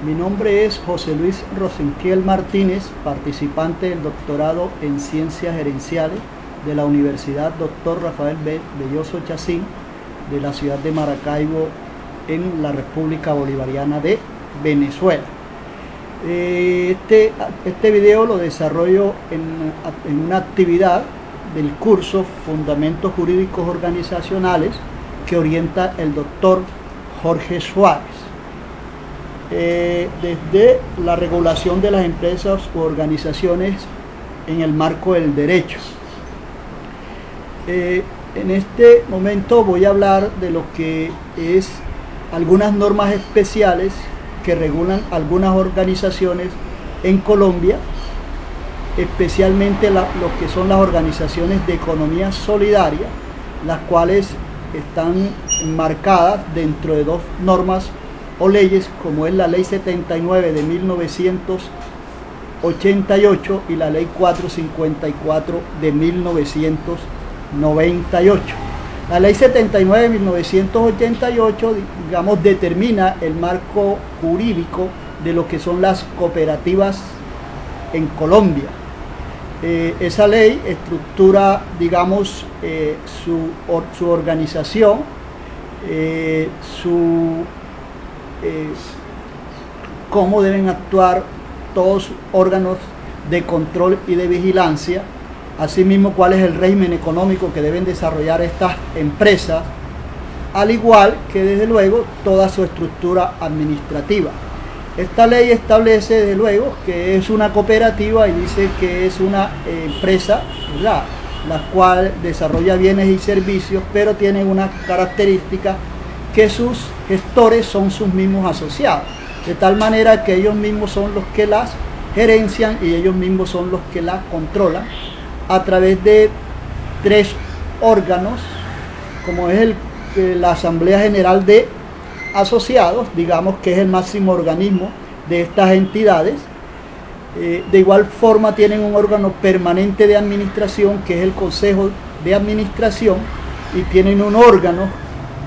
Mi nombre es José Luis Rosentiel Martínez, participante del doctorado en Ciencias Gerenciales de la Universidad Dr. Rafael Belloso Chacín de la ciudad de Maracaibo en la República Bolivariana de Venezuela. Este video lo desarrollo en una actividad del curso Fundamentos Jurídicos Organizacionales que orienta el doctor Jorge Suárez. Desde la regulación de las empresas u organizaciones en el marco del derecho. En este momento voy a hablar de lo que es algunas normas especiales que regulan algunas organizaciones en Colombia, especialmente lo que son las organizaciones de economía solidaria, las cuales están enmarcadas dentro de dos normas o leyes, como es la Ley 79 de 1988 y la Ley 454 de 1998. La Ley 79 de 1988, digamos, determina el marco jurídico de lo que son las cooperativas en Colombia. Esa ley estructura, digamos, su organización, cómo deben actuar todos los órganos de control y de vigilancia, asimismo cuál es el régimen económico que deben desarrollar estas empresas, al igual que desde luego toda su estructura administrativa. Esta ley establece desde luego que es una cooperativa y dice que es una empresa, ¿verdad?, la cual desarrolla bienes y servicios, pero tiene una característica, que sus gestores son sus mismos asociados, de tal manera que ellos mismos son los que las gerencian y ellos mismos son los que las controlan a través de tres órganos, como es la Asamblea General de Asociados, digamos que es el máximo organismo de estas entidades. De igual forma tienen un órgano permanente de administración, que es el Consejo de Administración, y tienen un órgano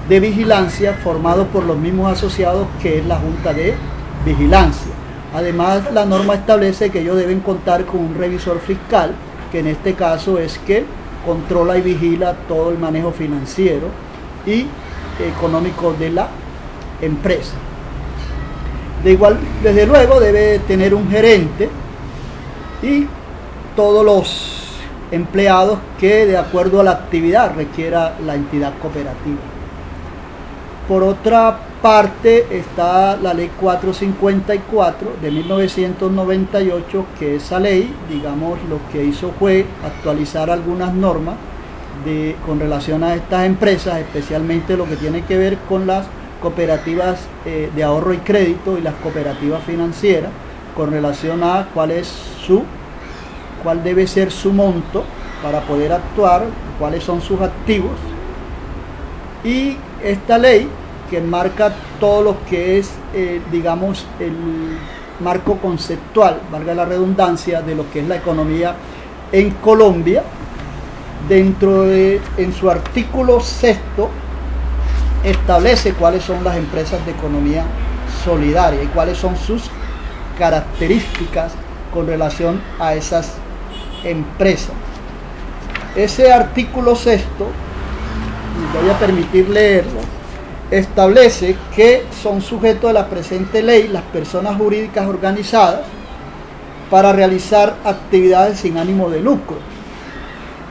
de vigilancia formado por los mismos asociados, que es la Junta de Vigilancia. Además, la norma establece que ellos deben contar con un revisor fiscal, que en este caso es que controla y vigila todo el manejo financiero y económico de la empresa. Desde luego debe tener un gerente y todos los empleados que de acuerdo a la actividad requiera la entidad cooperativa. Por otra parte está la Ley 454 de 1998, que esa ley, digamos, lo que hizo fue actualizar algunas normas con relación a estas empresas, especialmente lo que tiene que ver con las cooperativas de ahorro y crédito y las cooperativas financieras, con relación a cuál debe ser su monto para poder actuar, cuáles son sus activos. Y esta ley que marca todo lo que es, digamos, el marco conceptual, valga la redundancia, de lo que es la economía en Colombia, en su artículo 6, establece cuáles son las empresas de economía solidaria y cuáles son sus características con relación a esas empresas. Ese artículo 6, voy a permitir leerlo, establece que son sujetos de la presente ley las personas jurídicas organizadas para realizar actividades sin ánimo de lucro,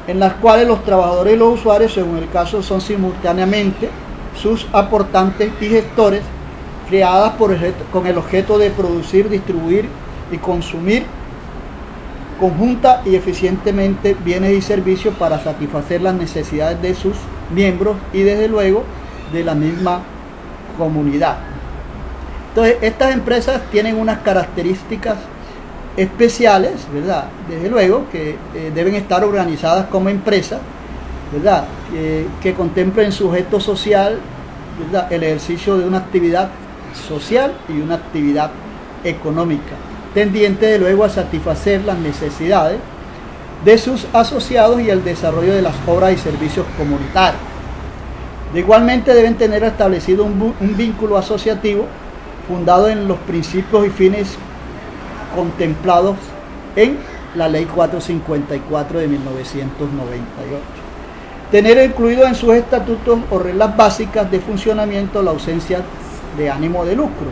en las cuales los trabajadores y los usuarios, según el caso, son simultáneamente sus aportantes y gestores, creadas con el objeto de producir, distribuir y consumir conjunta y eficientemente bienes y servicios para satisfacer las necesidades de sus miembros y desde luego de la misma comunidad. Entonces, estas empresas tienen unas características especiales, ¿verdad? Desde luego que deben estar organizadas como empresas, ¿verdad? Que contemplen sujeto social, ¿verdad?, el ejercicio de una actividad social y una actividad económica, tendiente de luego a satisfacer las necesidades de sus asociados y el desarrollo de las obras y servicios comunitarios. Igualmente deben tener establecido un vínculo asociativo fundado en los principios y fines contemplados en la Ley 454 de 1998. Tener incluido en sus estatutos o reglas básicas de funcionamiento la ausencia de ánimo de lucro,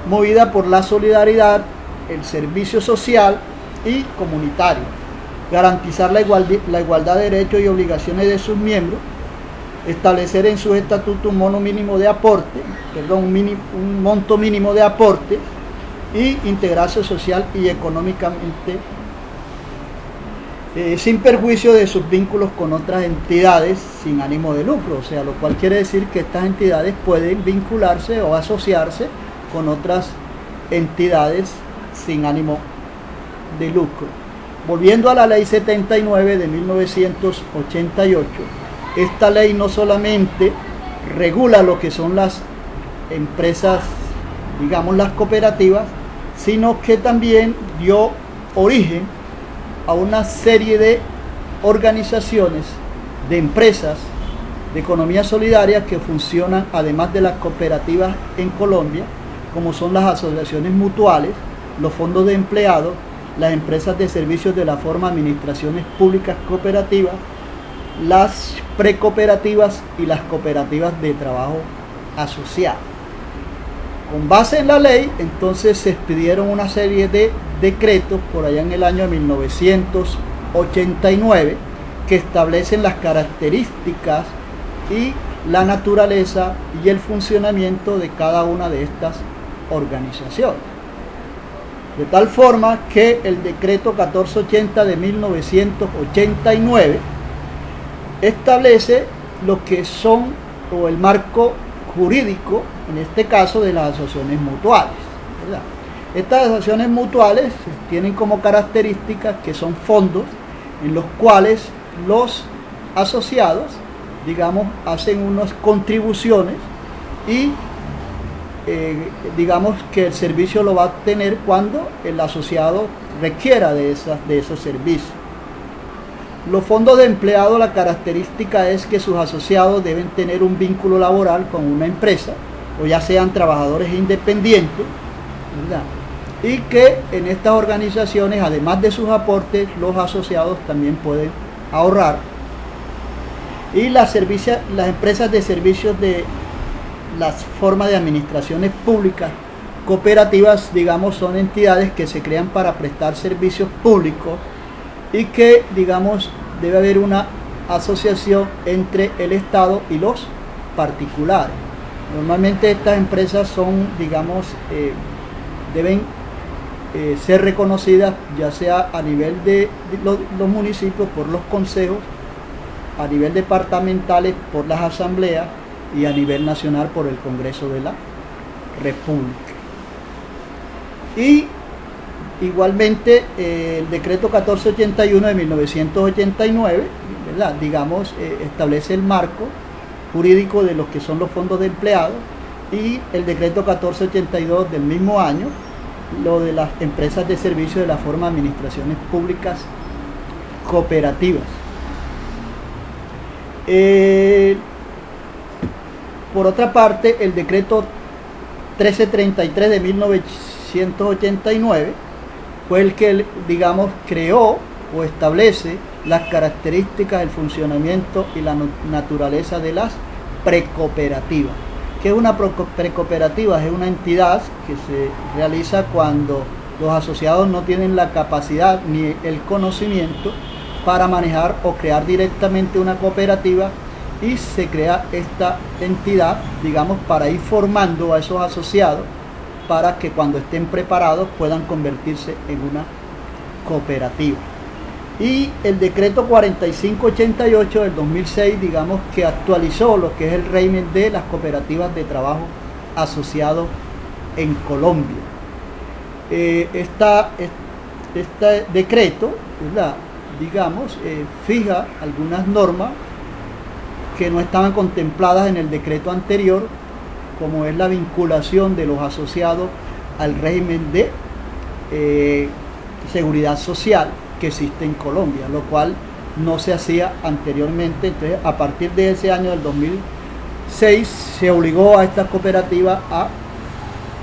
movida por la solidaridad, el servicio social y comunitario, garantizar la igualdad de derechos y obligaciones de sus miembros, establecer en sus estatutos un monto mínimo de aporte y integrarse social y económicamente sin perjuicio de sus vínculos con otras entidades sin ánimo de lucro, o sea, lo cual quiere decir que estas entidades pueden vincularse o asociarse con otras entidades sin ánimo de lucro. Volviendo a la Ley 79 de 1988, esta ley no solamente regula lo que son las empresas, digamos las cooperativas, sino que también dio origen a una serie de organizaciones, de empresas de economía solidaria que funcionan además de las cooperativas en Colombia, como son las asociaciones mutuales, los fondos de empleados, las empresas de servicios de la forma administraciones públicas cooperativas, las precooperativas y las cooperativas de trabajo asociado. Con base en la ley, entonces se expidieron una serie de decretos por allá en el año 1989 que establecen las características y la naturaleza y el funcionamiento de cada una de estas organizaciones. De tal forma que el decreto 1480 de 1989 establece lo que son o el marco jurídico, en este caso de las asociaciones mutuales, ¿verdad? Estas asociaciones mutuales tienen como características que son fondos en los cuales los asociados, digamos, hacen unas contribuciones y digamos que el servicio lo va a obtener cuando el asociado requiera de esos servicios. Los fondos de empleado, la característica es que sus asociados deben tener un vínculo laboral con una empresa, o ya sean trabajadores independientes, ¿verdad? Y que en estas organizaciones, además de sus aportes, los asociados también pueden ahorrar. Y las empresas de servicios de las formas de administraciones públicas cooperativas, digamos, son entidades que se crean para prestar servicios públicos y que, digamos, debe haber una asociación entre el Estado y los particulares. Normalmente estas empresas son, digamos, deben ser reconocidas ya sea a nivel de los municipios por los consejos, a nivel departamentales por las asambleas y a nivel nacional por el Congreso de la República. Y igualmente el decreto 1481 de 1989, ¿verdad?, digamos, establece el marco jurídico de lo que son los fondos de empleados, y el decreto 1482 del mismo año, lo de las empresas de servicio de la forma de administraciones públicas cooperativas. Por otra parte, el decreto 1333 de 1989 fue el que, digamos, creó o establece las características del funcionamiento y la naturaleza de las precooperativas. ¿Qué es una precooperativa? Es una entidad que se realiza cuando los asociados no tienen la capacidad ni el conocimiento para manejar o crear directamente una cooperativa, y se crea esta entidad, digamos, para ir formando a esos asociados para que cuando estén preparados puedan convertirse en una cooperativa. Y el decreto 4588 del 2006, digamos, que actualizó lo que es el régimen de las cooperativas de trabajo asociado en Colombia. Este decreto, ¿verdad?, digamos, fija algunas normas que no estaban contempladas en el decreto anterior, como es la vinculación de los asociados al régimen de seguridad social que existe en Colombia, lo cual no se hacía anteriormente. Entonces, a partir de ese año del 2006 se obligó a esta cooperativa a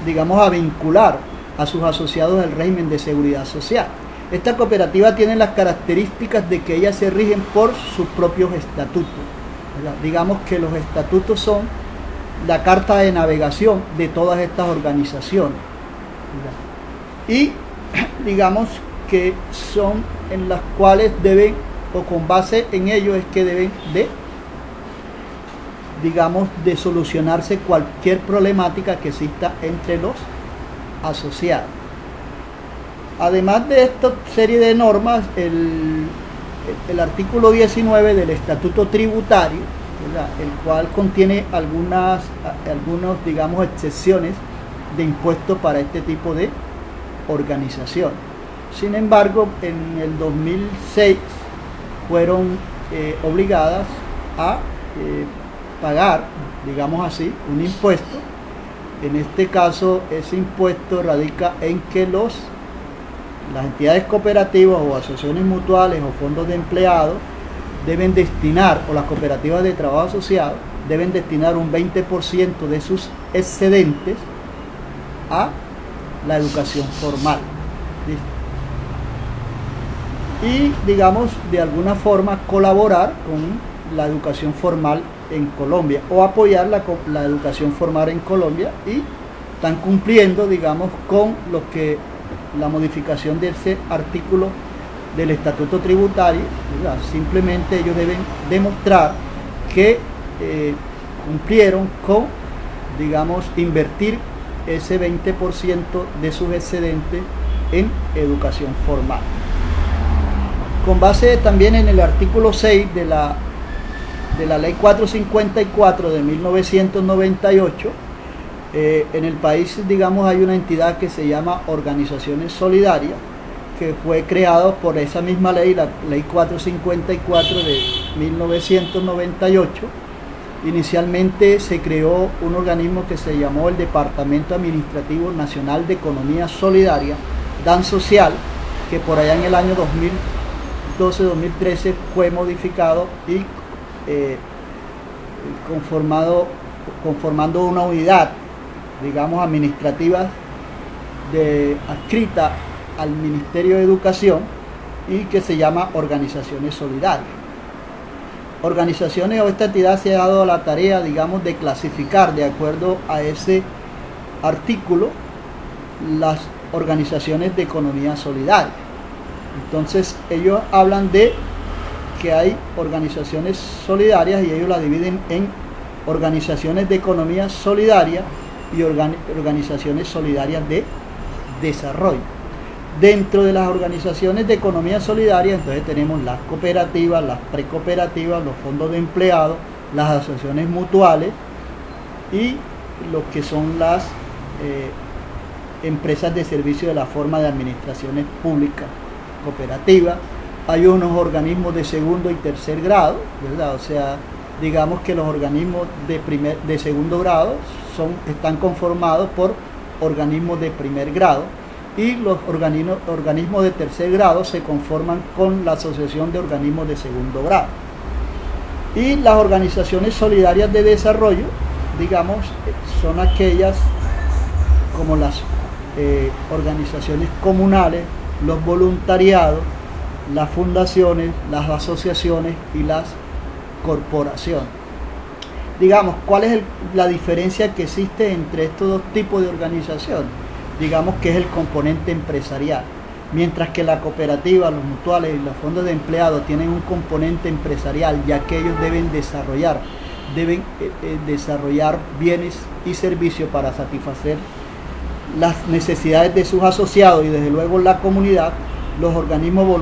digamos, a vincular a sus asociados al régimen de seguridad social. Esta cooperativa tiene las características de que ellas se rigen por sus propios estatutos, ¿verdad? Digamos que los estatutos son la carta de navegación de todas estas organizaciones, ¿verdad? Y digamos que son en las cuales deben, o con base en ello es que deben de, digamos, de solucionarse cualquier problemática que exista entre los asociados. Además de esta serie de normas, el artículo 19 del Estatuto Tributario, ¿verdad?, el cual contiene algunos, digamos, excepciones de impuestos para este tipo de organización. Sin embargo, en el 2006 fueron obligadas a pagar, digamos así, un impuesto. En este caso, ese impuesto radica en que las entidades cooperativas o asociaciones mutuales o fondos de empleados deben destinar, o las cooperativas de trabajo asociado, deben destinar un 20% de sus excedentes a la educación formal. Y, digamos, de alguna forma colaborar con la educación formal en Colombia, o apoyar la educación formal en Colombia, y están cumpliendo, digamos, con lo que la modificación de ese artículo del Estatuto Tributario, ¿verdad? Simplemente ellos deben demostrar que cumplieron con, digamos, invertir ese 20% de sus excedentes en educación formal. Con base también en el artículo 6 de la Ley 454 de 1998, en el país, digamos, hay una entidad que se llama Organizaciones Solidarias, que fue creado por esa misma ley, la Ley 454 de 1998. Inicialmente se creó un organismo que se llamó el Departamento Administrativo Nacional de Economía Solidaria, DAN Social, que por allá en el año 2012-2013 fue modificado y conformando una unidad, digamos, administrativa adscrita al Ministerio de Educación, y que se llama Organizaciones Solidarias. Organizaciones, o esta entidad se ha dado la tarea, digamos, de clasificar de acuerdo a ese artículo las organizaciones de economía solidaria. Entonces ellos hablan de que hay organizaciones solidarias, y ellos la dividen en organizaciones de economía solidaria y organizaciones solidarias de desarrollo. Dentro de las organizaciones de economía solidaria, entonces tenemos las cooperativas, las precooperativas, los fondos de empleados, las asociaciones mutuales y lo que son las empresas de servicio de la forma de administraciones públicas cooperativas. Hay unos organismos de segundo y tercer grado, ¿verdad? O sea, digamos que los organismos de segundo grado están conformados por organismos de primer grado, y los organismos de tercer grado se conforman con la Asociación de Organismos de Segundo Grado. Y las organizaciones solidarias de desarrollo, digamos, son aquellas como las organizaciones comunales, los voluntariados, las fundaciones, las asociaciones y las corporaciones. Digamos, ¿cuál es la diferencia que existe entre estos dos tipos de organizaciones? Digamos que es el componente empresarial. Mientras que la cooperativa, los mutuales y los fondos de empleados tienen un componente empresarial, ya que ellos deben desarrollar bienes y servicios para satisfacer las necesidades de sus asociados y desde luego la comunidad. Los organismos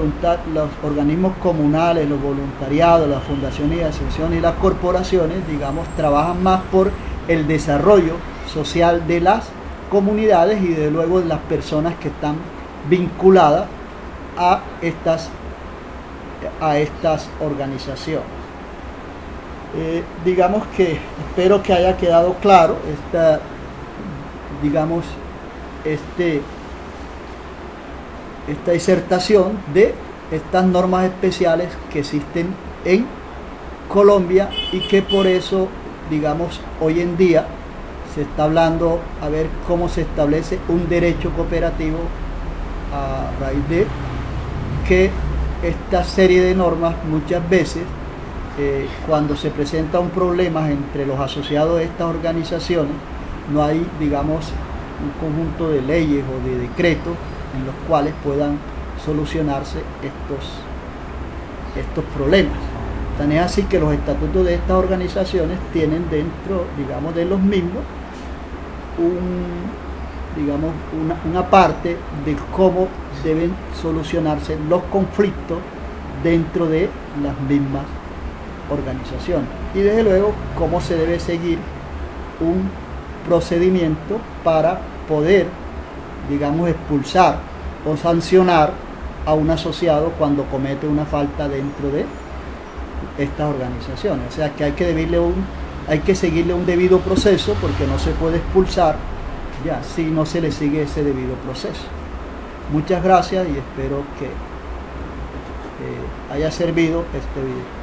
comunales, los voluntariados, las fundaciones y asociaciones y las corporaciones, digamos, trabajan más por el desarrollo social de las comunidades y desde luego de las personas que están vinculadas a estas organizaciones. Digamos que espero que haya quedado claro esta disertación de estas normas especiales que existen en Colombia y que por eso, digamos, hoy en día se está hablando a ver cómo se establece un derecho cooperativo a raíz de que esta serie de normas muchas veces cuando se presenta un problema entre los asociados de estas organizaciones, no hay, digamos, un conjunto de leyes o de decretos en los cuales puedan solucionarse estos problemas. Tan es así que los estatutos de estas organizaciones tienen dentro, digamos, de los mismos una parte de cómo deben solucionarse los conflictos dentro de las mismas organizaciones y desde luego cómo se debe seguir un procedimiento para poder, digamos, expulsar o sancionar a un asociado cuando comete una falta dentro de estas organizaciones. O sea que hay que seguirle un debido proceso, porque no se puede expulsar ya si no se le sigue ese debido proceso. Muchas gracias y espero que haya servido este video.